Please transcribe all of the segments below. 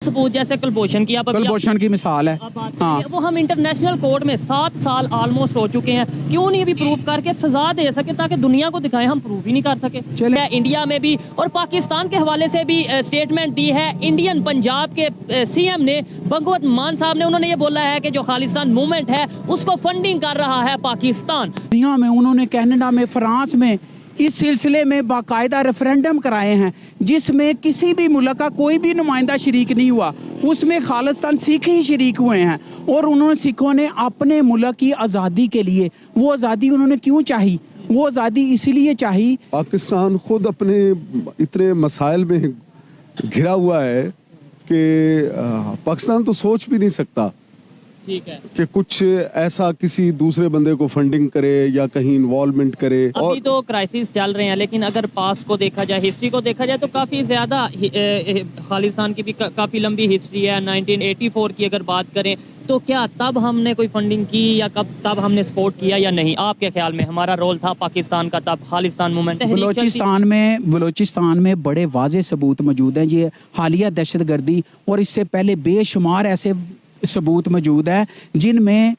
सबूत जैसे कुलभूषण की कुलभूषण की मिसाल है। हाँ, वो हम इंटरनेशनल कोर्ट में 7 साल ऑलमोस्ट हो चुके हैं, क्यों नहीं अभी प्रूव करके सजा दे सके ताकि दुनिया को दिखाएं, हम प्रूव ही नहीं कर सके। चले इंडिया में भी और पाकिस्तान के हवाले से भी स्टेटमेंट दी है इंडियन पंजाब के सीएम ने, भगवत मान साहब ने। उन्होंने ये बोला है कि जो खालिस्तान मूवमेंट है उसको फंडिंग कर रहा है पाकिस्तान। दुनिया में उन्होंने कनाडा में, फ्रांस में इस सिलसिले में बाकायदा रेफरेंडम कराए हैं जिसमें किसी भी मुल्क का कोई भी नुमाइंदा शरीक नहीं हुआ, उसमें खालिस्तान सिख ही शरीक हुए हैं। और उन्होंने सिखों ने अपने मुल्क की आज़ादी के लिए, वो आज़ादी उन्होंने क्यों चाही? वो आज़ादी इसलिए चाही, पाकिस्तान खुद अपने इतने मसाइल में घिरा हुआ है कि पाकिस्तान तो सोच भी नहीं सकता ठीक है कि कुछ ऐसा किसी दूसरे बंदे को फंडिंग करे या कहीं इन्वॉल्वमेंट करे। अभी तो क्राइसिस चल रहे हैं, लेकिन अगर पास्ट को देखा जाए, हिस्ट्री को देखा जाए तो काफ़ी ज़्यादा खालिस्तान की भी काफ़ी लंबी हिस्ट्री है। 1984 की अगर बात करें तो क्या तब हमने कोई फंडिंग की या तब हमने सपोर्ट किया या नहीं? आपके ख्याल में हमारा रोल था पाकिस्तान का तब खालिस्तान मूवमेंट? बलोचिस्तान में बड़े वाज़े सबूत मौजूद हैं, ये हालिया दहशतगर्दी और इससे पहले बेशुमार ऐसे सबूत मौजूद है जिनमें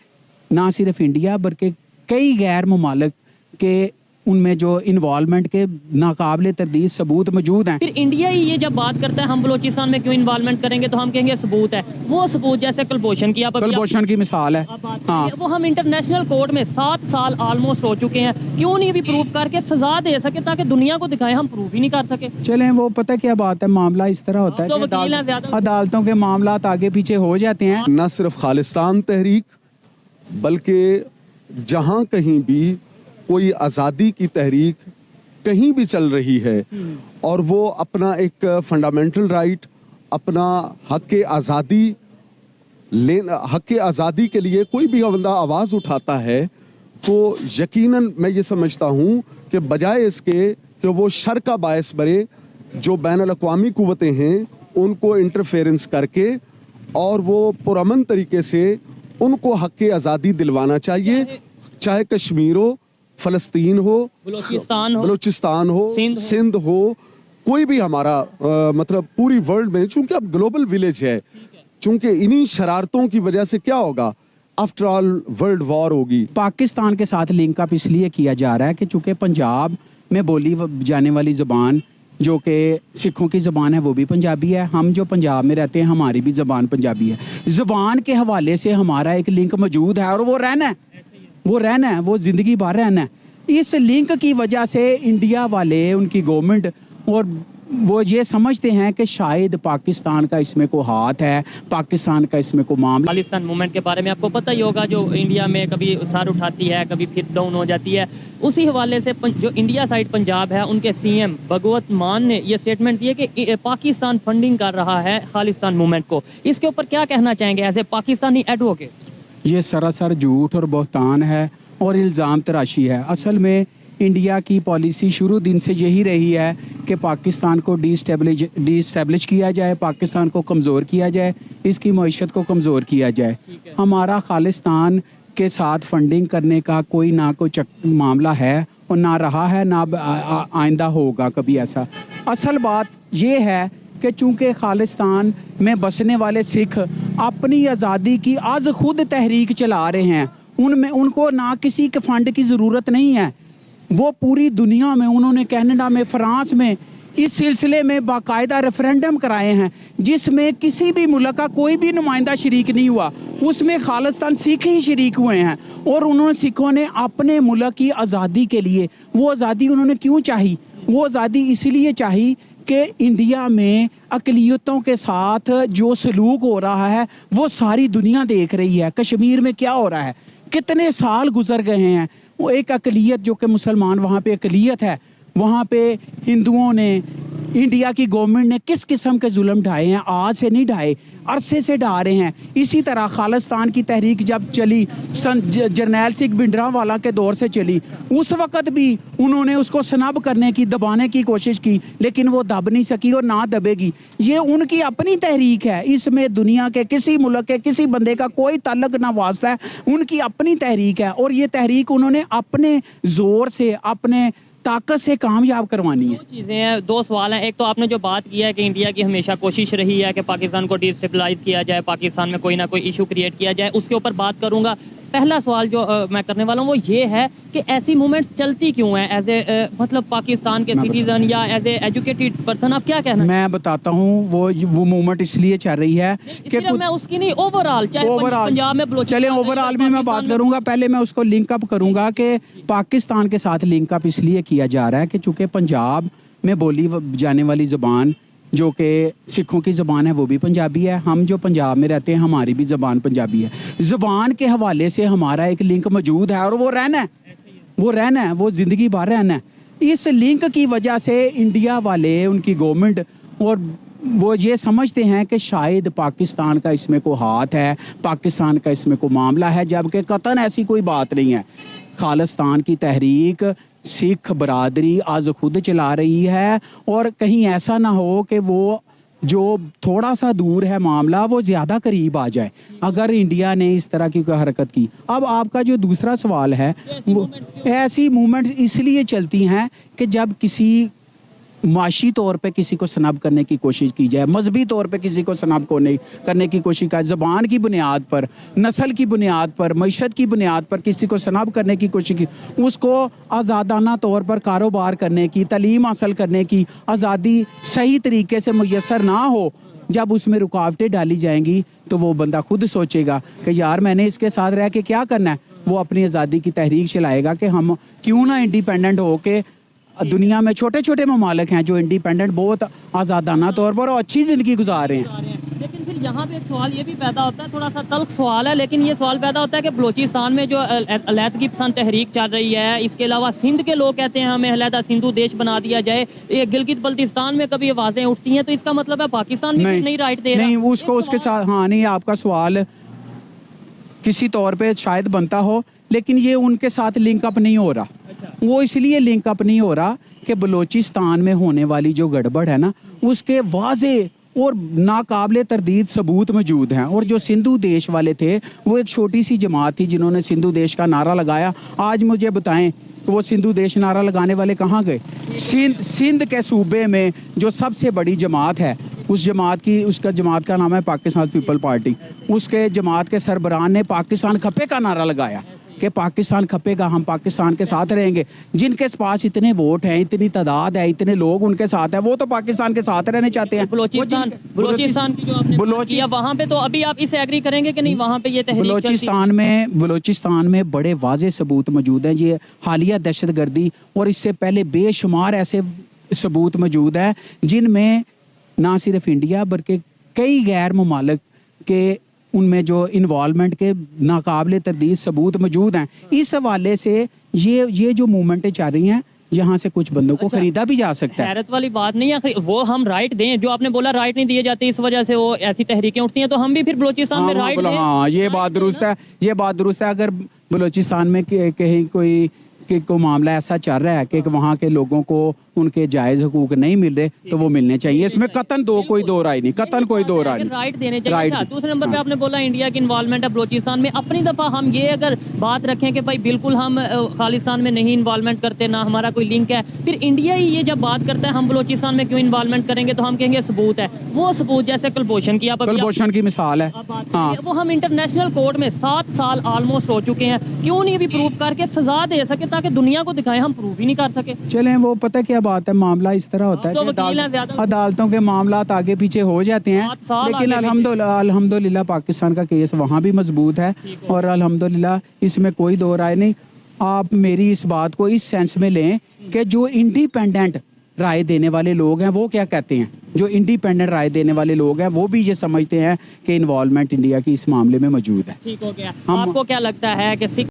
ना सिर्फ इंडिया बल्कि कई गैर ममालिक के उनमें जो इन्वॉल्वमेंट के नाकाबिले तरदीद सबूत मौजूद हैं। फिर इंडिया ही ये जब बात करता है हम बलोचिस्तान में क्यों इन्वॉल्वमेंट करेंगे, तो हम कहेंगे सबूत है। वो सबूत जैसे कुलभूषण की कुलभूषण की मिसाल है। हाँ, वो हम इंटरनेशनल कोर्ट में 7 साल ऑलमोस्ट हो चुके हैं, क्यों नहीं अभी प्रूव करके सजा दे सके ताकि दुनिया को दिखाएं, हम प्रूव ही नहीं कर सके। चलें, वो पता क्या बात है, मामला इस तरह होता है कि अदालतों के मामला आगे पीछे हो जाते हैं। न सिर्फ खालिस्तान तहरीक बल्कि जहाँ कहीं भी कोई आज़ादी की तहरीक कहीं भी चल रही है और वो अपना एक फंडामेंटल राइट, अपना हक़ आज़ादी के लिए कोई भी बंदा आवाज़ उठाता है तो यकीनन मैं ये समझता हूँ कि बजाय इसके कि वो शर का बायस बने, जो बैनुल अक़वामी क़ुव्वतें हैं उनको इंटरफेरेंस करके और वो पुरअमन तरीके से उनको हक़ आज़ादी दिलवाना चाहिए, चाहे कश्मीर हो, फ़लस्तीन हो, बलूचिस्तान हो, सिंध हो, कोई भी हमारा मतलब पूरी वर्ल्ड में, चूंकि अब ग्लोबल विलेज है, चूंकि इन्हीं शरारतों की वजह से क्या होगा, आफ्टर ऑल वर्ल्ड वॉर होगी। पाकिस्तान के साथ लिंक अप इसलिए किया जा रहा है कि चूंकि पंजाब में बोली जाने वाली ज़बान जो कि सिखों की ज़बान है वो भी पंजाबी है, हम जो पंजाब में रहते हैं हमारी भी ज़बान पंजाबी है। ज़बान के हवाले से हमारा एक लिंक मौजूद है और वो रहना है, वो ज़िंदगी भर रहना है। इस लिंक की वजह से इंडिया वाले, उनकी गवर्नमेंट और वो ये समझते हैं कि शायद पाकिस्तान का इसमें को हाथ है, पाकिस्तान का इसमें को मामला। खालिस्तान मूवमेंट के बारे में आपको पता ही होगा, जो इंडिया में कभी सर उठाती है, कभी फिर डाउन हो जाती है। उसी हवाले से जो इंडिया साइड पंजाब है, उनके सीएम भगवत मान ने ये स्टेटमेंट दिए कि पाकिस्तान फंडिंग कर रहा है खालिस्तान मूवमेंट को। इसके ऊपर क्या कहना चाहेंगे एज ए पाकिस्तानी एडवोकेट? ये सरासर झूठ और बहतान है और इल्ज़ाम तराशी है। असल में इंडिया की पॉलिसी शुरू दिन से यही रही है कि पाकिस्तान को डिस्टेब्लिश किया जाए, पाकिस्तान को कमज़ोर किया जाए, इसकी मईशत को कमज़ोर किया जाए। हमारा खालिस्तान के साथ फंडिंग करने का कोई ना कोई मामला है और ना रहा है, ना आइंदा होगा कभी ऐसा। असल बात ये है कि चूँकि खालिस्तान में बसने वाले सिख अपनी आज़ादी की आज खुद तहरीक चला रहे हैं, उनको ना किसी के फंड की ज़रूरत नहीं है। वो पूरी दुनिया में, उन्होंने कनाडा में, फ्रांस में इस सिलसिले में बाकायदा रेफरेंडम कराए हैं जिसमें किसी भी मुल्क का कोई भी नुमाइंदा शरीक नहीं हुआ, उसमें खालिस्तान सिख ही शरीक हुए हैं। और उन्होंने, सिखों ने अपने मुल्क की आज़ादी के लिए, वो आज़ादी उन्होंने क्यों चाही? वो आज़ादी इसलिए चाही कि इंडिया में अक़लियतों के साथ जो सलूक हो रहा है वो सारी दुनिया देख रही है। कश्मीर में क्या हो रहा है, कितने साल गुजर गए हैं, वो एक अक़लियत जो कि मुसलमान वहाँ पे अक़लियत है, वहाँ पे हिंदुओं ने, इंडिया की गवर्नमेंट ने किस किस्म के जुल्म ढाए हैं, आज से नहीं ढाए, अरसे से ढा रहे हैं। इसी तरह खालिस्तान की तहरीक जब चली, जर्नैल सिंह भिंडरांवाला के दौर से चली, उस वक़्त भी उन्होंने उसको सनब करने की, दबाने की कोशिश की, लेकिन वो दब नहीं सकी और ना दबेगी। ये उनकी अपनी तहरीक है, इसमें दुनिया के किसी मुल्क के किसी बंदे का कोई ताल्लुक ना वास्ता है, उनकी अपनी तहरीक है। और ये तहरीक उन्होंने अपने ज़ोर से, अपने ताकत से कामयाब करवानी है। दो चीज़ें हैं, दो सवाल हैं। एक तो आपने जो बात किया है कि इंडिया की हमेशा कोशिश रही है कि पाकिस्तान को डिस्टेबलाइज किया जाए, पाकिस्तान में कोई ना कोई इशू क्रिएट किया जाए, उसके ऊपर बात करूंगा। पहला सवाल जो मैं करने वाला हूँ वो ये है कि ऐसी मूवमेंट्स चलती क्यों हैं एज ए मतलब पाकिस्तान के सिटीजन या एज ए एजुकेटेड पर्सन, आप क्या कहना? मैं बताता हूँ वो मूवमेंट इसलिए चल रही है कि मैं उसकी नहीं, ओवरऑल चाहे पंजाब में बलोचिस्तान, चले ओवरऑल भी मैं बात करूंगा। पहले मैं उसको लिंक अप करूंगा कि पाकिस्तान के साथ लिंक अप इसलिए किया जा रहा है कि चूंकि पंजाब में बोली जाने वाली ज़बान जो कि सिखों की ज़बान है वो भी पंजाबी है। हम जो पंजाब में रहते हैं हमारी भी ज़बान पंजाबी है। ज़बान के हवाले से हमारा एक लिंक मौजूद है और वो रहना है, वो ज़िंदगी भर रहना है। इस लिंक की वजह से इंडिया वाले, उनकी गवर्नमेंट और वो ये समझते हैं कि शायद पाकिस्तान का इसमें कोई हाथ है, पाकिस्तान का इसमें कोई मामला है, जबकि कतन ऐसी कोई बात नहीं है। खालिस्तान की तहरीक सिख बरादरी आज खुद चला रही है और कहीं ऐसा ना हो कि वो जो थोड़ा सा दूर है मामला वो ज़्यादा करीब आ जाए अगर इंडिया ने इस तरह की कोई हरकत की। अब आपका जो दूसरा सवाल है, वो ऐसी मूवमेंट्स इसलिए चलती हैं कि जब किसी माशी तौर पे किसी को सनब करने की कोशिश की जाए, मजहबी तौर पे किसी को सनब करने की कोशिश की, ज़बान की बुनियाद पर, नस्ल की बुनियाद पर, मईशत की बुनियाद पर किसी को सनब करने की कोशिश की, उसको आज़ादाना तौर पर कारोबार करने की, तालीम हासिल करने की आज़ादी सही तरीके से मुयसर ना हो, जब उसमें रुकावटें डाली जाएंगी तो वो बंदा खुद सोचेगा कि यार मैंने इसके साथ रह के क्या करना है। वो अपनी आज़ादी की तहरीक चलाएगा कि हम क्यों ना इंडिपेंडेंट हो के दुनिया में छोटे छोटे ममालिक हैं जो इंडिपेंडेंट बहुत आज़ादाना तौर पर और अच्छी ज़िंदगी गुजार रहे हैं। लेकिन फिर यहाँ पे एक सवाल ये भी पैदा होता है, थोड़ा सा तल्ख सवाल है, लेकिन ये सवाल पैदा होता है कि बलूचिस्तान में जो अलहदगी पसंद तहरीक चल रही है, इसके अलावा सिंध के लोग कहते हैं हमें अलहदा सिंधु देश बना दिया जाए, ये गिलगित बल्तिस्तान में कभी आवाज़ें उठती हैं, तो इसका मतलब है पाकिस्तान भी नहीं राइट दे रहा? नहीं, उसको उसके साथ, हाँ नहीं, आपका सवाल किसी तौर पे शायद बनता हो, लेकिन ये उनके साथ लिंक अप नहीं हो रहा। वो इसलिए लिंक अप नहीं हो रहा कि बलूचिस्तान में होने वाली जो गड़बड़ है ना, उसके वाज़े और नाकाबिले तरदीद सबूत मौजूद हैं। और जो सिंधु देश वाले थे वो एक छोटी सी जमात थी जिन्होंने सिंधु देश का नारा लगाया। आज मुझे बताएं कि वो सिंधु देश नारा लगाने वाले कहाँ गए? सिंध के सूबे में जो सबसे बड़ी जमात है, उसका जमात का नाम है पाकिस्तान पीपल पार्टी। उसके जमात के सरबराह ने पाकिस्तान खपे का नारा लगाया कि पाकिस्तान खपेगा, हम पाकिस्तान के साथ रहेंगे। जिनके पास इतने वोट हैं, इतनी तादाद है, इतने लोग उनके साथ है, वो तो पाकिस्तान के साथ रहने चाहते हैं। बलूचिस्तान की जो आपने किया वहाँ पे, तो अभी आप इसे एग्री करेंगे कि नहीं? वहाँ पे ये तहरीक बलूचिस्तान में बड़े वाज़े सबूत मौजूद हैं। ये हालिया दहशतगर्दी और इससे पहले बेशुमार ऐसे सबूत मौजूद हैं जिनमें ना सिर्फ इंडिया बल्कि कई गैर ममालिक के उनमें जो इन्वॉल्वमेंट के नाकाबिले तरदीद सबूत मौजूद हैं। इस हवाले से ये जो मूवमेंटें चल रही हैं, यहाँ से कुछ बंदों को खरीदा भी जा सकता है। हैरत वाली बात नहीं है, वो हम राइट दें, जो आपने बोला राइट नहीं दिए जाते, इस वजह से वो ऐसी तहरीकें उठती हैं, तो हम भी फिर बलूचिस्तान में राइट दें। हाँ, ये बात दुरुस्त है। अगर बलूचिस्तान में कहीं कोई मामला ऐसा चल रहा है कि वहाँ के लोगों को उनके जायज़ हुकूक नहीं मिल रहे, तो वो मिलने चाहिए। इसमें कतन कोई दो राय नहीं। राइट देने चाहिए। अच्छा, दूसरे नंबर पे आपने बोला इंडिया की इन्वॉल्वमेंट है बलूचिस्तान में। अपनी दफ़ा हम ये अगर बात रखें कि भाई बिल्कुल हम खालिस्तान में नहीं इन्वॉल्वमेंट करते, ना हमारा कोई लिंक है, फिर इंडिया ही ये जब बात करता है हम बलूचिस्तान में क्यों इन्वॉल्वमेंट करेंगे, तो हम कहेंगे सबूत है। वो सबूत जैसे कुलभूषण की मिसाल है, वो हम इंटरनेशनल कोर्ट में 7 साल ऑलमोस्ट हो चुके हैं, क्यों नहीं अभी प्रूव करके सजा दे सके ताकि दुनिया को दिखाएं? हम प्रूव ही नहीं कर सके। चलें, वो पता क्या बात है, मामला इस तरह होता है कि अदालतों के मामला आगे पीछे हो जाते हैं, लेकिन अल्हम्दुलिल्लाह पाकिस्तान का केस वहाँ भी मजबूत है और अल्हम्दुलिल्लाह इसमें कोई दो राय नहीं। आप मेरी इस बात को इस सेंस में लें कि जो इंडिपेंडेंट राय देने वाले लोग हैं वो क्या कहते हैं। जो इंडिपेंडेंट राय देने वाले लोग हैं वो भी ये समझते हैं कि इन्वॉल्वमेंट इंडिया की इस मामले में मौजूद है। ठीक हो गया। आपको क्या लगता है कि